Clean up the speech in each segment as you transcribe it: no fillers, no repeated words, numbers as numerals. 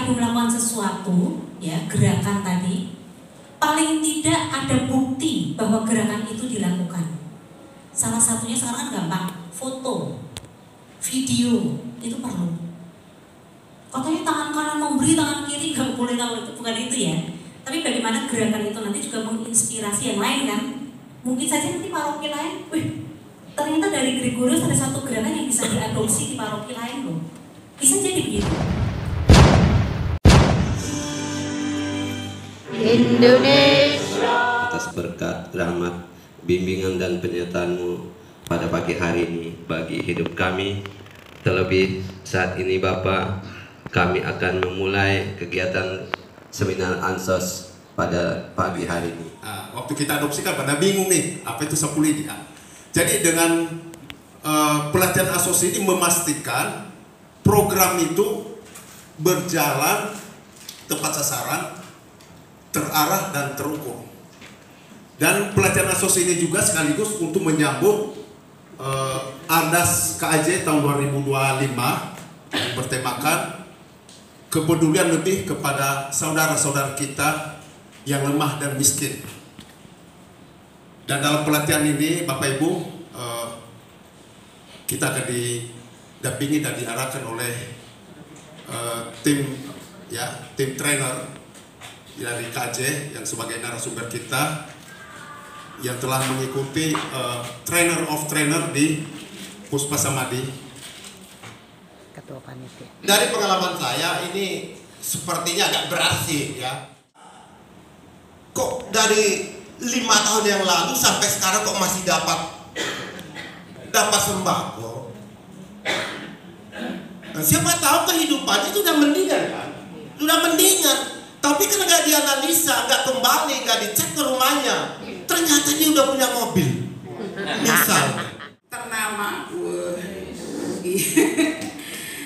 Bapak Ibu melakukan sesuatu, ya gerakan tadi, paling tidak ada bukti bahwa gerakan itu dilakukan. Salah satunya sekarang kan gampang, foto, video, itu perlu. Katanya tangan kanan memberi, tangan kiri nggak boleh, bukan itu ya. Tapi bagaimana gerakan itu nanti juga menginspirasi yang lain kan? Mungkin saja nanti paroki lain, ternyata dari Gregorius ada satu gerakan yang bisa diadopsi di paroki lain loh. Bisa jadi begitu. Indonesia. Atas berkat, rahmat, bimbingan dan penyertaan-Mu pada pagi hari ini bagi hidup kami. Terlebih saat ini Bapak, kami akan memulai kegiatan seminar Ansos pada pagi hari ini. Waktu kita adopsikan pada bingung nih, apa itu sapu lidi. Jadi dengan pelatihan Ansos ini memastikan program itu berjalan tepat sasaran, terarah dan terukur. Dan pelatihan Ansos ini juga sekaligus untuk menyambut Ardas KAJ tahun 2025 yang bertemakan kepedulian lebih kepada saudara-saudara kita yang lemah dan miskin. Dan dalam pelatihan ini Bapak Ibu, kita akan didampingi dan diarahkan oleh tim trainer dari KJ yang sebagai narasumber kita yang telah mengikuti trainer of trainer di Puspasamadi. Ketua panitia. Dari pengalaman saya ini sepertinya agak berhasil ya. Kok dari 5 tahun yang lalu sampai sekarang kok masih dapat sembako? Nah, siapa tahu kehidupannya itu udah mendingan kan? Udah mendingan. Tapi kan nggak dianalisa, nggak kembali, nggak dicek ke rumahnya. Ternyata dia udah punya mobil. Misal. Ternama,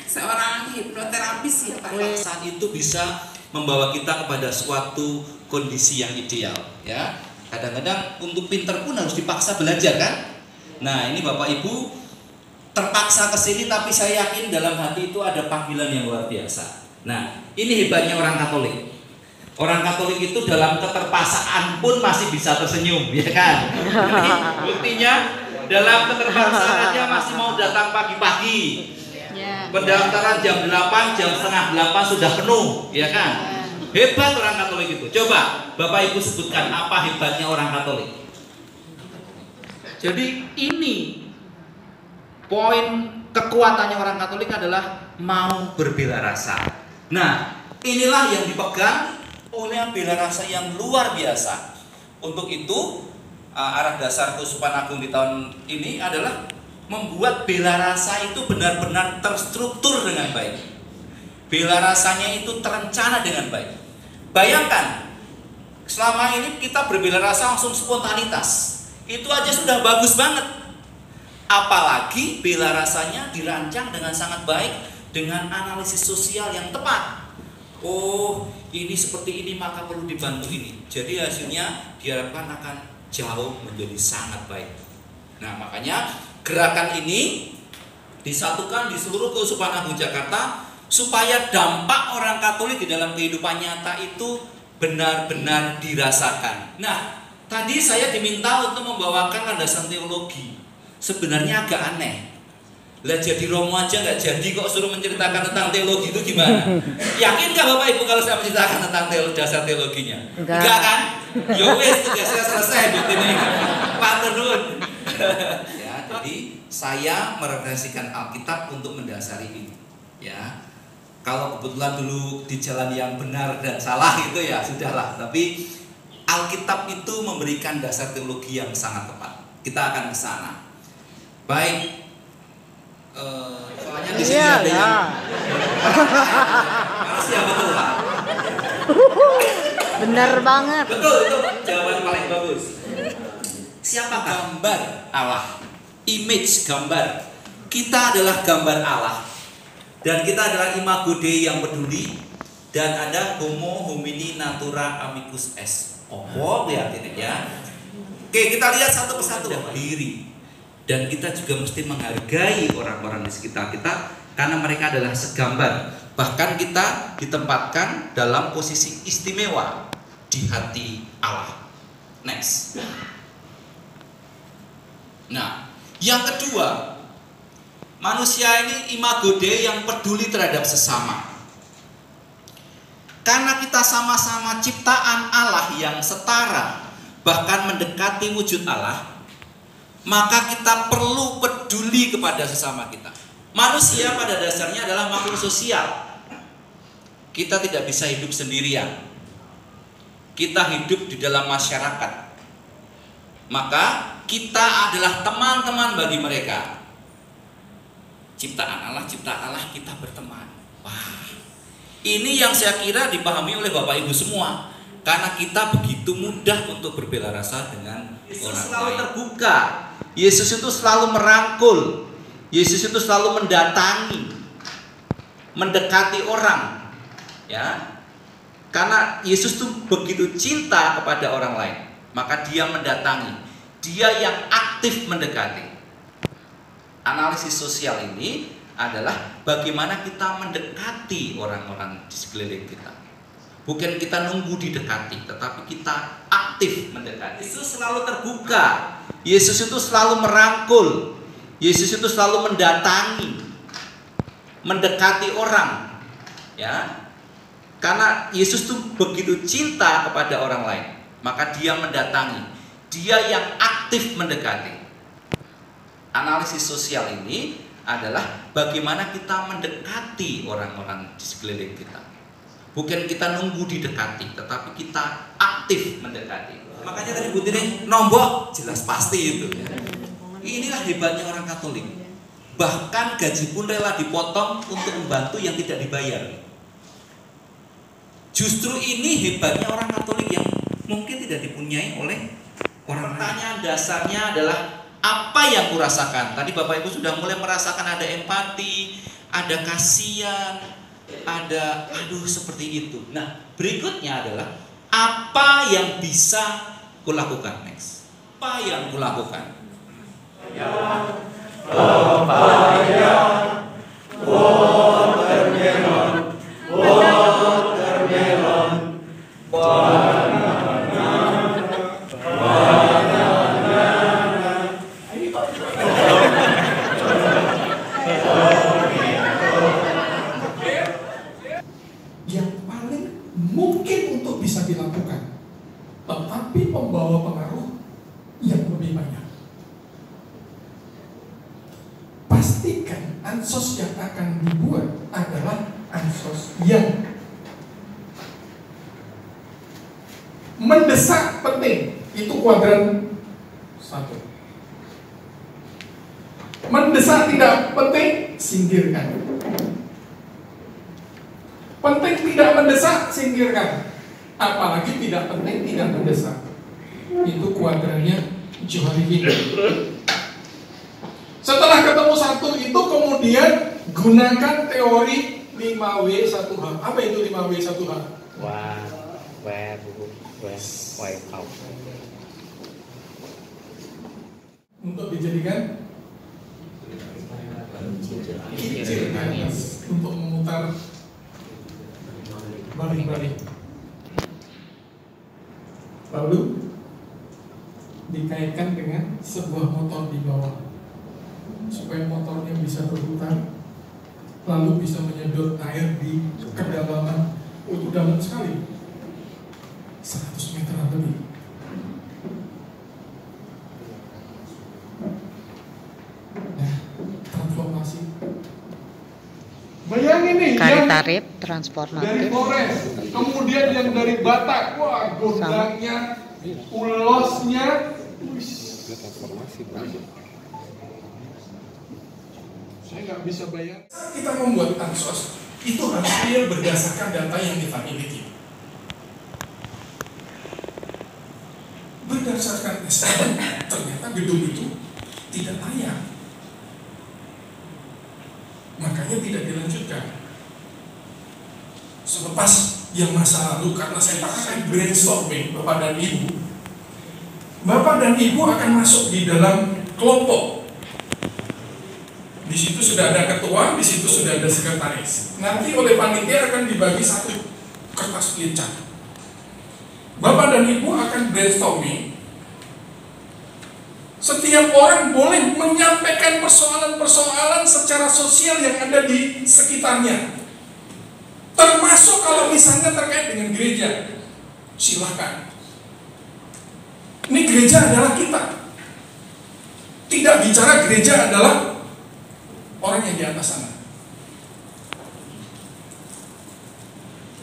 seorang hipnoterapis ya Pak. Saat itu bisa membawa kita kepada suatu kondisi yang ideal, ya. Kadang-kadang untuk pinter pun harus dipaksa belajar kan. Nah ini Bapak Ibu terpaksa ke sini, tapi saya yakin dalam hati itu ada panggilan yang luar biasa. Nah ini hebatnya orang Katolik. Orang Katolik itu dalam keterpaksaan pun masih bisa tersenyum, ya kan? Jadi buktinya dalam keterpaksaan aja masih mau datang pagi-pagi. Pendaftaran jam 8, jam setengah 8 sudah penuh, ya kan? Hebat orang Katolik itu. Coba Bapak Ibu sebutkan apa hebatnya orang Katolik. Jadi ini poin kekuatannya orang Katolik adalah mau berbela rasa. Nah inilah yang dipegang oleh bela rasa yang luar biasa. Untuk itu arah dasar Keuskupan Agung di tahun ini adalah membuat bela rasa itu benar-benar terstruktur dengan baik. Bela rasanya itu terencana dengan baik. Bayangkan, selama ini kita berbela rasa langsung spontanitas. Itu aja sudah bagus banget. Apalagi bela rasanya dirancang dengan sangat baik dengan analisis sosial yang tepat. Oh, ini seperti ini maka perlu dibantu ini. Jadi hasilnya diharapkan akan jauh menjadi sangat baik. Nah, makanya gerakan ini disatukan di seluruh Keuskupan Agung Jakarta supaya dampak orang Katolik di dalam kehidupan nyata itu benar-benar dirasakan. Nah, tadi saya diminta untuk membawakan landasan teologi. Sebenarnya agak aneh. Lah jadi Romo aja nggak jadi kok suruh menceritakan tentang teologi itu gimana? Yakin nggak Bapak Ibu kalau saya menceritakan tentang dasar teologinya? Enggak kan? Ya wes tugasnya selesai buat ini. Pak Turun. Ya, jadi saya mereferensikan Alkitab untuk mendasari ini. Ya, kalau kebetulan dulu di jalan yang benar dan salah itu ya sudahlah. Tapi Alkitab itu memberikan dasar teologi yang sangat tepat. Kita akan ke sana. Baik. Soalnya di sini ada yang ya betul Pak. Bener banget. Betul, itu jawaban paling bagus. Siapa gambar Allah? Image, gambar. Kita adalah gambar Allah. Dan kita adalah imago Dei yang peduli. Dan ada homo homini natura amicus est. Lihat ini ya. Oke, kita lihat satu persatu diri. Dan kita juga mesti menghargai orang-orang di sekitar kita karena mereka adalah segambar. Bahkan kita ditempatkan dalam posisi istimewa di hati Allah. Next. Nah, yang kedua, manusia ini imago Dei yang peduli terhadap sesama. Karena kita sama-sama ciptaan Allah yang setara, bahkan mendekati wujud Allah, maka kita perlu peduli kepada sesama kita. Manusia pada dasarnya adalah makhluk sosial. Kita tidak bisa hidup sendirian. Kita hidup di dalam masyarakat. Maka kita adalah teman-teman bagi mereka. Ciptaan Allah kita berteman. Wah, ini yang saya kira dipahami oleh Bapak Ibu semua. Karena kita begitu mudah untuk berbela rasa dengan orang selalu lain. Terbuka. Yesus itu selalu merangkul. Yesus itu selalu mendatangi, mendekati orang. Ya. Karena Yesus itu begitu cinta kepada orang lain, maka dia mendatangi. Dia yang aktif mendekati. Analisis sosial ini adalah bagaimana kita mendekati orang-orang di sekeliling kita. Bukan kita nunggu didekati, tetapi kita aktif mendekati. Yesus selalu terbuka. Yesus itu selalu merangkul. Yesus itu selalu mendatangi, mendekati orang. Ya. Karena Yesus itu begitu cinta kepada orang lain, maka dia mendatangi. Dia yang aktif mendekati. Analisis sosial ini adalah bagaimana kita mendekati orang-orang di sekeliling kita. Bukan kita nunggu didekati, tetapi kita aktif mendekati. Makanya tadi Bu Tini nombok jelas pasti itu. Inilah hebatnya orang Katolik. Bahkan gaji pun rela dipotong untuk membantu yang tidak dibayar. Justru ini hebatnya orang Katolik yang mungkin tidak dipunyai oleh orang lain. Pertanyaan dasarnya adalah apa yang kurasakan? Tadi Bapak Ibu sudah mulai merasakan ada empati, ada kasihan, ada seperti itu. Nah, berikutnya adalah apa yang bisa kulakukan next? Apa yang kulakukan? Yang paling mungkin untuk bisa dilakukan, tetapi membawa pengaruh yang lebih banyak. Pastikan ansos yang akan dibuat adalah ansos yang mendesak penting. Itu kuadran 1. Mendesak tidak penting, singkirkan. Penting tidak mendesak, singkirkan. Apalagi tidak penting, tidak mendesak. Itu kuadrannya Johari ini. Setelah ketemu satu itu, kemudian gunakan teori 5W1H. Apa itu 5W1H? Untuk dijadikan kincir atas untuk memutar balik-balik. Lalu dikaitkan dengan sebuah motor di bawah, supaya motornya bisa berputar, lalu bisa menyedot air di kedalaman. Itu dalam sekali, 100 meter lebih. Nah, transformasi. Bayangin nih, Kari yang tarif dari transformatif. Flores, kemudian yang dari Batak, wah gondangnya, ulosnya, saya nggak bisa bayar. Kita membuat ansos itu harus real berdasarkan data yang kita miliki. Berdasarkan SDM, ternyata gedung itu tidak layak. Makanya tidak dilanjutkan. Selepas yang masa lalu, karena saya pakai brainstorming Bapak dan Ibu, Bapak dan Ibu akan masuk di dalam kelompok. Di Di situ sudah ada ketua, di situ sudah ada sekretaris. Nanti oleh panitia akan dibagi satu kertas lincah. Bapak dan Ibu akan brainstorming. Setiap orang boleh menyampaikan persoalan-persoalan secara sosial yang ada di sekitarnya. Termasuk kalau misalnya terkait dengan gereja. Silahkan. Ini gereja adalah kita. Tidak bicara gereja adalah orang yang di atas sana.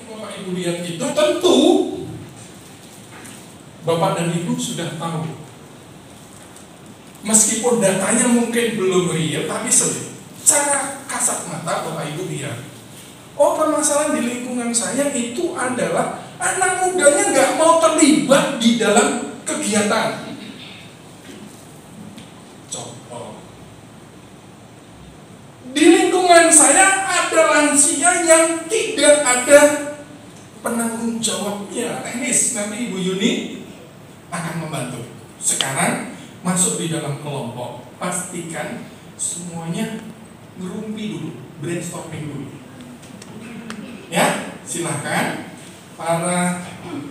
Bapak Ibu lihat itu tentu Bapak dan Ibu sudah tahu. Meskipun datanya mungkin belum real, tapi secara kasat mata Bapak Ibu lihat. Oh, permasalahan di lingkungan saya itu adalah anak mudanya nggak mau terlibat di dalam kegiatan. Contoh, di lingkungan saya ada lansia yang tidak ada penanggung jawabnya teknis. Nanti Ibu Yuni akan membantu. Sekarang masuk di dalam kelompok, pastikan semuanya ngerumpi dulu, brainstorming dulu. Ya, silahkan para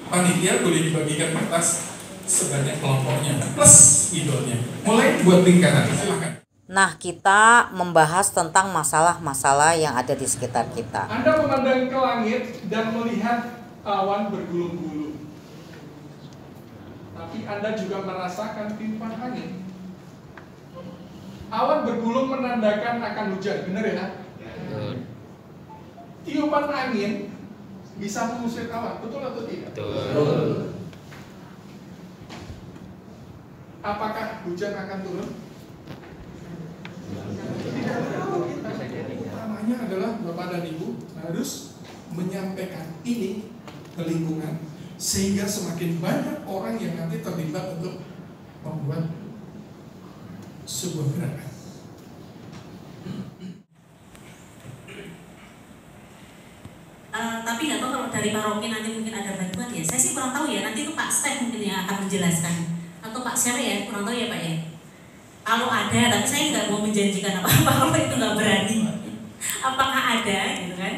panitia boleh dibagikan kertas sebanyak kelompoknya plus idolnya. Mulai buat lingkaran, silahkan. Nah, kita membahas tentang masalah-masalah yang ada di sekitar kita. Anda memandang ke langit dan melihat awan bergulung-gulung. Tapi Anda juga merasakan tiupan angin. Awan bergulung menandakan akan hujan, benar ya? Tiupan angin bisa mengusir awan, betul atau tidak? Betul. Apakah hujan akan turun? Utamanya adalah Bapak dan Ibu harus menyampaikan ini ke lingkungan, sehingga semakin banyak orang yang nanti terlibat untuk membuat sebuah gerakan. Tapi nggak tahu kalau dari paroki nanti mungkin ada bantuan ya. Saya sih kurang tahu ya. Nanti itu Pak Stef mungkin yang akan menjelaskan, atau Pak Syar ya, kurang tahu ya Pak ya. Kalau ada, tapi saya nggak mau menjanjikan apa-apa kalau itu nggak berani. Apakah ada, gitu kan?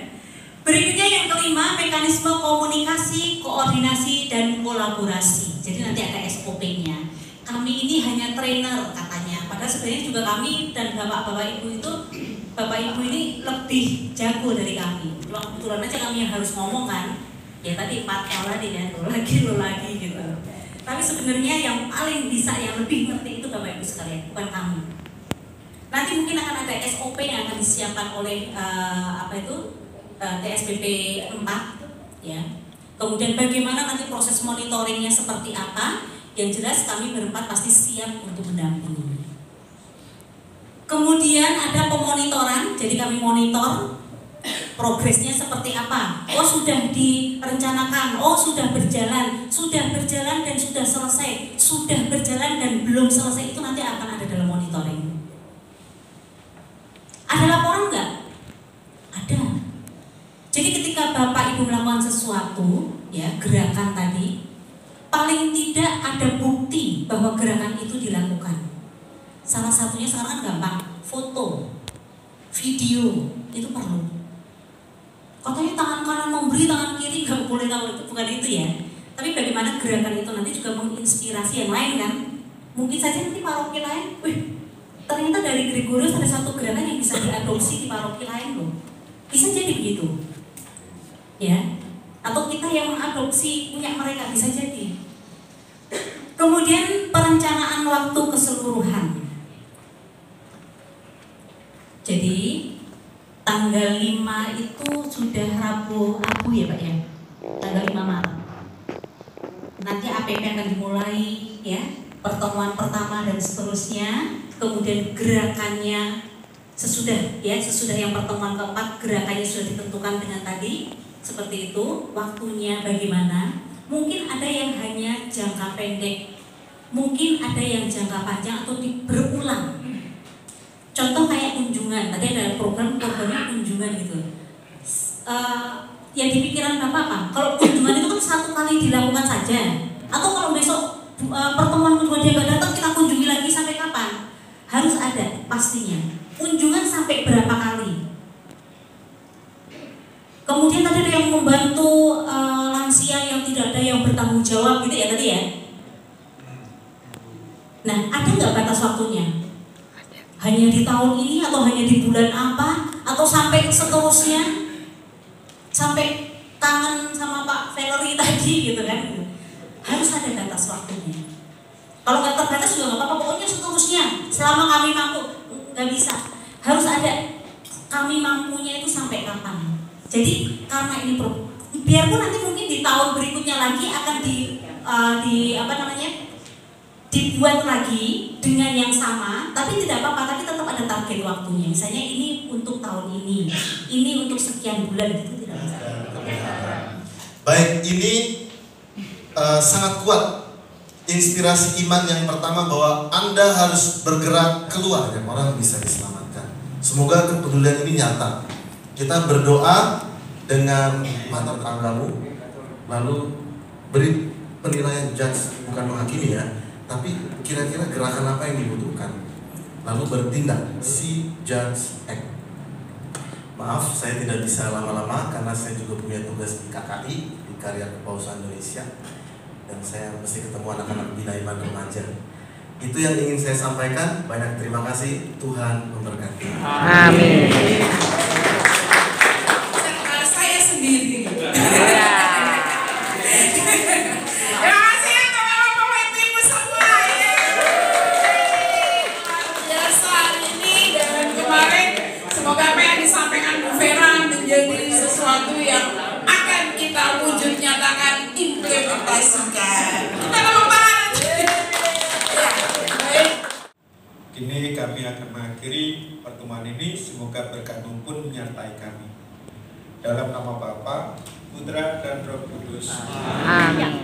Berikutnya yang kelima, mekanisme komunikasi, koordinasi, dan kolaborasi. Jadi nanti ada SOP-nya. Kami ini hanya trainer katanya. Padahal sebenarnya juga kami dan bapak-bapak ibu itu, bapak ibu ini lebih jago dari kami. Kebetulan aja kami yang harus ngomong kan. Ya tadi 4 tadi ya, lo lagi gitu. Tapi sebenarnya yang paling bisa, yang lebih ngerti itu bapak ibu sekalian, bukan kami. Nanti mungkin akan ada SOP yang akan disiapkan oleh TSBP 4 ya. Kemudian bagaimana nanti proses monitoringnya seperti apa? Yang jelas kami berempat pasti siap untuk mendampingi. Kemudian ada pemonitoran, jadi kami monitor progresnya seperti apa. Oh sudah direncanakan, oh sudah berjalan dan sudah selesai, sudah berjalan dan belum selesai, itu nanti akan ada dalam monitoring. Ada laporan nggak? Ada. Jadi ketika Bapak Ibu melakukan sesuatu, ya gerakan tadi, paling tidak ada bukti bahwa gerakan itu dilakukan. Salah satunya sekarang kan gampang, foto, video, itu perlu. Katanya tangan kanan memberi, tangan kiri nggak boleh tahu, itu bukan itu ya. Tapi bagaimana gerakan itu nanti juga menginspirasi yang lain kan? Mungkin saja nanti paroki lain, ternyata dari Gregorius ada satu gerakan yang bisa diadopsi di paroki lain loh. Bisa jadi begitu. Ya, atau kita yang mengadopsi punya mereka, bisa jadi. Kemudian perencanaan waktu keseluruhan. Jadi tanggal 5 itu sudah Rabu ya Pak ya, tanggal 5 Maret. Nanti APP akan dimulai ya, pertemuan pertama dan seterusnya. Kemudian gerakannya sesudah yang pertemuan keempat, gerakannya sudah ditentukan dengan tadi. Seperti itu, waktunya bagaimana? Mungkin ada yang hanya jangka pendek, mungkin ada yang jangka panjang atau berulang. Contoh kayak kunjungan, tadi ada programnya kunjungan gitu. Yang di pikiran Bapak apa? Kalau kunjungan itu kan satu kali dilakukan saja, atau kalau besok pertemuan kedua dia nggak datang, kita kunjungi lagi sampai kapan? Harus ada pastinya. Kunjungan sampai Nah, ada nggak batas waktunya? Hanya di tahun ini atau hanya di bulan apa? Atau sampai seterusnya? Sampai kangen sama Pak Valerie tadi gitu kan? Harus ada batas waktunya. Kalau nggak terbatas juga nggak apa-apa, pokoknya seterusnya selama kami mampu. Nggak bisa, harus ada kami mampunya itu sampai kapan. Jadi karena ini biarpun nanti mungkin di tahun berikutnya lagi akan dibuat lagi dengan yang sama, tapi tidak apa-apa, tapi tetap ada target waktunya. Misalnya ini untuk tahun ini untuk sekian bulan, itu tidak masalah. Baik, ini sangat kuat inspirasi iman yang pertama bahwa Anda harus bergerak keluar dan orang bisa diselamatkan. Semoga kepedulian ini nyata. Kita berdoa dengan mata terang lalu beri penilaian judge, bukan menghakimi ya, tapi kira-kira gerakan apa yang dibutuhkan, lalu bertindak. See, judge, act. Maaf, saya tidak bisa lama-lama karena saya juga punya tugas di KKI, di Karya Kepausan Indonesia, dan saya mesti ketemu anak-anak Bina Iman Remaja. Itu yang ingin saya sampaikan. Banyak terima kasih. Tuhan memberkati. Amin. Saya sendiri. Semoga apa yang disampaikan Bu Vera menjadi sesuatu yang akan kita wujud nyatakan, implementasikan. Kita tepuk tangan. Kini kami akan mengakhiri pertemuan ini. Semoga berkat pun menyertai kami. Dalam nama Bapa, Putra dan Roh Kudus. Amin.